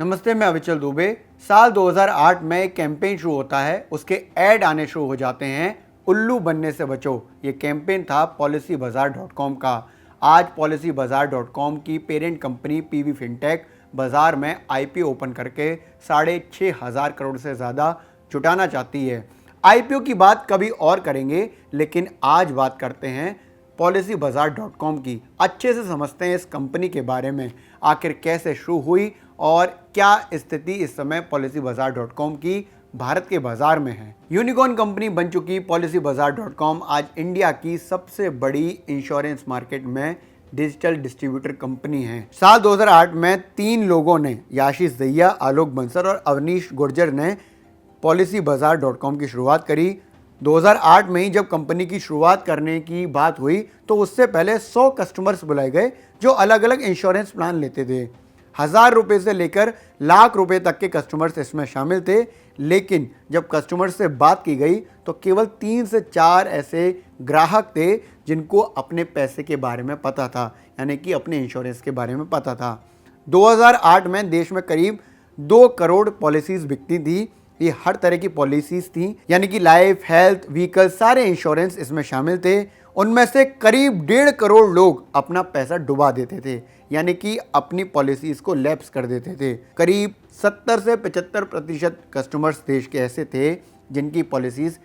नमस्ते, मैं अविचल दुबे। साल 2008 में एक कैंपेन शुरू होता है, उसके ऐड आने शुरू हो जाते हैं, उल्लू बनने से बचो। ये कैंपेन था policybazaar.com का। आज policybazaar.com की पेरेंट कंपनी पीवी फिनटेक बाजार में आईपीओ ओपन करके 6,500 करोड़ से ज़्यादा जुटाना चाहती है। आईपीओ की बात कभी और करेंगे, लेकिन आज बात करते हैं policybazaar.com की। अच्छे से समझते हैं इस कंपनी के बारे में, आखिर कैसे शुरू हुई और क्या स्थिति इस समय policybazaar.com की भारत के बाजार में है। यूनिकॉर्न कंपनी बन चुकी policybazaar.com आज इंडिया की सबसे बड़ी इंश्योरेंस मार्केट में डिजिटल डिस्ट्रीब्यूटर कंपनी है। साल 2008 में 3 लोगों ने, याशीष दहिया, आलोक बंसल और अवनीश गुर्जर ने policybazaar.com की शुरुआत करी। 2008 में ही जब कंपनी की शुरुआत करने की बात हुई तो उससे पहले 100 कस्टमर्स बुलाए गए जो अलग अलग इंश्योरेंस प्लान लेते थे। 1000 रुपये से लेकर लाख रुपए तक के कस्टमर्स इसमें शामिल थे। लेकिन जब कस्टमर्स से बात की गई तो केवल 3 से 4 ऐसे ग्राहक थे जिनको अपने पैसे के बारे में पता था, यानी कि अपने इंश्योरेंस के बारे में पता था। 2008 में देश में करीब 2 करोड़ पॉलिसीज बिकती थी। ये हर तरह की पॉलिसीज थी, यानी कि लाइफ, हेल्थ, व्हीकल, सारे इंश्योरेंस इसमें शामिल थे। उनमें से करीब 1.5 करोड़ लोग अपना पैसा डुबा देते थे, यानी कि अपनी पॉलिसीज को लैप्स कर देते थे। करीब 70 से 75% कस्टमर्स देश के ऐसे थे जिनकी पॉलिसीज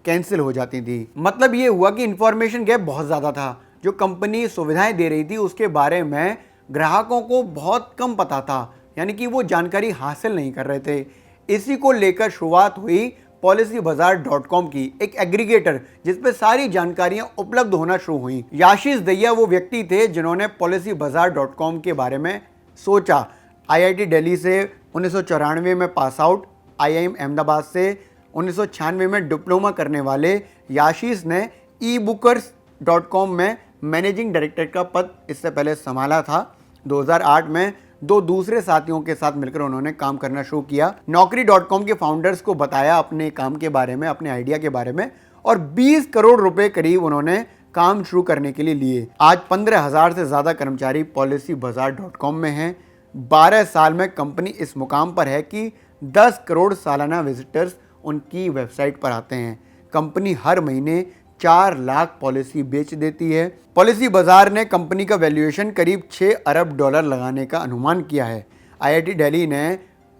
कैंसिल हो जाती थी। मतलब ये हुआ कि इंफॉर्मेशन गैप बहुत ज़्यादा था। जो कंपनी सुविधाएं दे रही थी उसके बारे में ग्राहकों को बहुत कम पता था, यानी कि वो जानकारी हासिल नहीं कर रहे थे। इसी को लेकर शुरुआत हुई policybazaar.com की, एक एग्रीगेटर जिसपे सारी जानकारियां उपलब्ध होना शुरू हुई। याशीष दहिया वो व्यक्ति थे जिन्होंने policybazaar.com के बारे में सोचा। आईआईटी दिल्ली से 1994 में पास आउट, आईआईएम अहमदाबाद से 1996 में डिप्लोमा करने वाले याशीष ने ebookers.com में मैनेजिंग डायरेक्टर का पद इससे पहले संभाला था। 2008 में 2 दूसरे साथियों के साथ मिलकर उन्होंने काम करना शुरू किया। Naukri.com के फाउंडर्स को बताया अपने काम के बारे में, अपने आइडिया के बारे में, और 20 करोड़ रुपए करीब उन्होंने काम शुरू करने के लिए लिए। आज 15,000 से ज़्यादा कर्मचारी policybazaar.com में हैं। 12 साल में कंपनी इस मुकाम पर है कि 10 करोड़ सालाना विजिटर्स उनकी वेबसाइट पर आते हैं। कंपनी हर महीने 4 लाख पॉलिसी बेच देती है। पॉलिसी बाजार ने कंपनी का वैल्यूएशन करीब 6 अरब डॉलर लगाने का अनुमान किया है। आईआईटी दिल्ली ने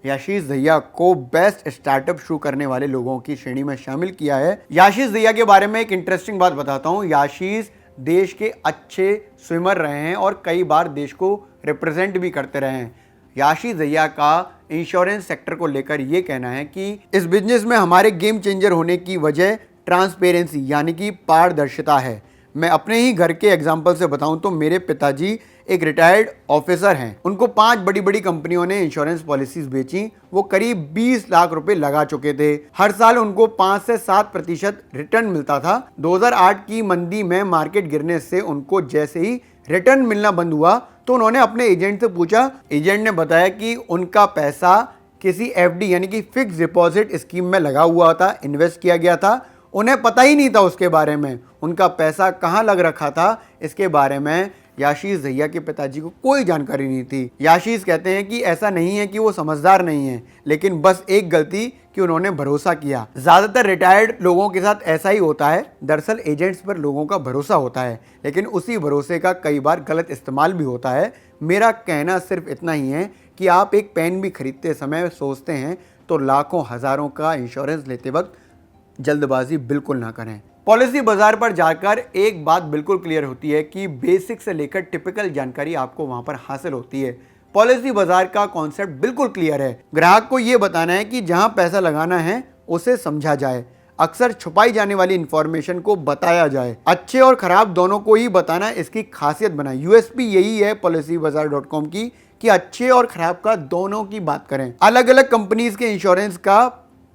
याशीष दहिया को बेस्ट स्टार्टअप शुरू करने वाले लोगों की श्रेणी में शामिल किया है। याशीष दहिया के बारे में एक इंटरेस्टिंग बात बताता हूँ। याशीष देश के अच्छे स्विमर रहे हैं और कई बार देश को रिप्रेजेंट भी करते रहे हैं। याशीष दहिया का इंश्योरेंस सेक्टर को लेकर ये कहना है कि इस बिजनेस में हमारे गेम चेंजर होने की वजह ट्रांसपेरेंसी, यानी कि पारदर्शिता है। मैं अपने ही घर के एग्जांपल से बताऊं तो मेरे पिताजी एक रिटायर्ड ऑफिसर हैं। उनको 5 बड़ी बड़ी कंपनियों ने इंश्योरेंस पॉलिसीज बेची। वो करीब 20 लाख रुपए लगा चुके थे। हर साल उनको 5 से 7% रिटर्न मिलता था। 2008 की मंदी में मार्केट गिरने से उनको जैसे ही रिटर्न मिलना बंद हुआ तो उन्होंने अपने एजेंट से पूछा। एजेंट ने बताया कि उनका पैसा किसी एफडी, यानी कि फिक्स डिपॉजिट स्कीम में लगा हुआ था, इन्वेस्ट किया गया था। उन्हें पता ही नहीं था उसके बारे में, उनका पैसा कहाँ लग रखा था इसके बारे में याशीष दहिया के पिताजी को कोई जानकारी नहीं थी। याशीष कहते हैं कि ऐसा नहीं है कि वो समझदार नहीं है, लेकिन बस एक गलती कि उन्होंने भरोसा किया। ज़्यादातर रिटायर्ड लोगों के साथ ऐसा ही होता है। दरअसल एजेंट्स पर लोगों का भरोसा होता है, लेकिन उसी भरोसे का कई बार गलत इस्तेमाल भी होता है। मेरा कहना सिर्फ इतना ही है कि आप एक पेन भी खरीदते समय सोचते हैं तो लाखों हज़ारों का इंश्योरेंस लेते वक्त जल्दबाजी बिल्कुल ना करें। पॉलिसी बाजार पर जाकर एक बात बिल्कुल क्लियर होती है कि बेसिक से लेकर टिपिकल जानकारी आपको वहां पर हासिल होती है। पॉलिसी बाजार का कॉन्सेप्ट बिल्कुल क्लियर है। ग्राहक को यह बताना है कि जहां पैसा लगाना है उसे समझा जाए। अक्सर छुपाई जाने वाली इंफॉर्मेशन को बताया जाए। अच्छे और खराब दोनों को ही बताना इसकी खासियत बनाए। यूएसपी यही है policybazaar.com की कि अच्छे और खराब का दोनों की बात करें। अलग अलग कंपनीज के इंश्योरेंस का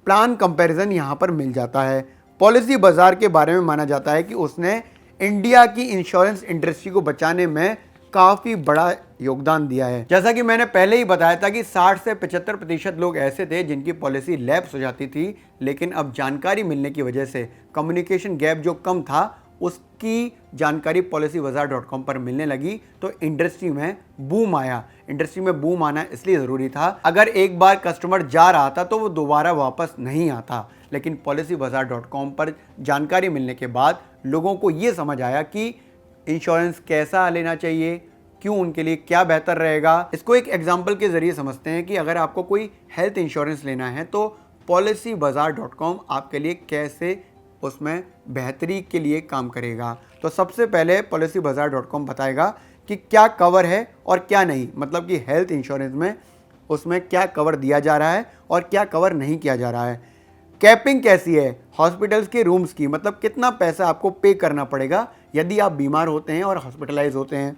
प्लान कंपैरिजन यहाँ पर मिल जाता है। पॉलिसी बाजार के बारे में माना जाता है कि उसने इंडिया की इंश्योरेंस इंडस्ट्री को बचाने में काफ़ी बड़ा योगदान दिया है। जैसा कि मैंने पहले ही बताया था कि 60 से 75% लोग ऐसे थे जिनकी पॉलिसी लैप्स हो जाती थी, लेकिन अब जानकारी मिलने की वजह से कम्युनिकेशन गैप जो कम था उसकी जानकारी policybazaar.com पर मिलने लगी तो इंडस्ट्री में बूम आया। इंडस्ट्री में बूम आना इसलिए ज़रूरी था, अगर एक बार कस्टमर जा रहा था तो वो दोबारा वापस नहीं आता। लेकिन policybazaar.com पर जानकारी मिलने के बाद लोगों को ये समझ आया कि इंश्योरेंस कैसा लेना चाहिए, क्यों, उनके लिए क्या बेहतर रहेगा। इसको एक एग्जाम्पल के ज़रिए समझते हैं कि अगर आपको कोई हेल्थ इंश्योरेंस लेना है तो policybazaar.com आपके लिए कैसे उसमें बेहतरी के लिए काम करेगा। तो सबसे पहले policybazaar.com बताएगा कि क्या कवर है और क्या नहीं, मतलब कि हेल्थ इंश्योरेंस में उसमें क्या कवर दिया जा रहा है और क्या कवर नहीं किया जा रहा है। कैपिंग कैसी है हॉस्पिटल्स के रूम्स की, मतलब कितना पैसा आपको पे करना पड़ेगा यदि आप बीमार होते हैं और हॉस्पिटलाइज होते हैं।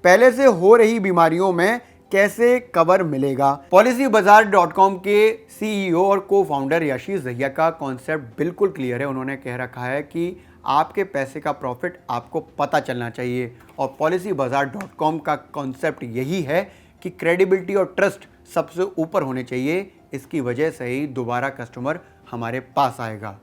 पहले से हो रही बीमारियों में कैसे कवर मिलेगा। policybazaar.com के सीईओ और को फाउंडर यशीश दहिया का कॉन्सेप्ट बिल्कुल क्लियर है। उन्होंने कह रखा है कि आपके पैसे का प्रॉफिट आपको पता चलना चाहिए और policybazaar.com का कॉन्सेप्ट यही है कि क्रेडिबिलिटी और ट्रस्ट सबसे ऊपर होने चाहिए। इसकी वजह से ही दोबारा कस्टमर हमारे पास आएगा।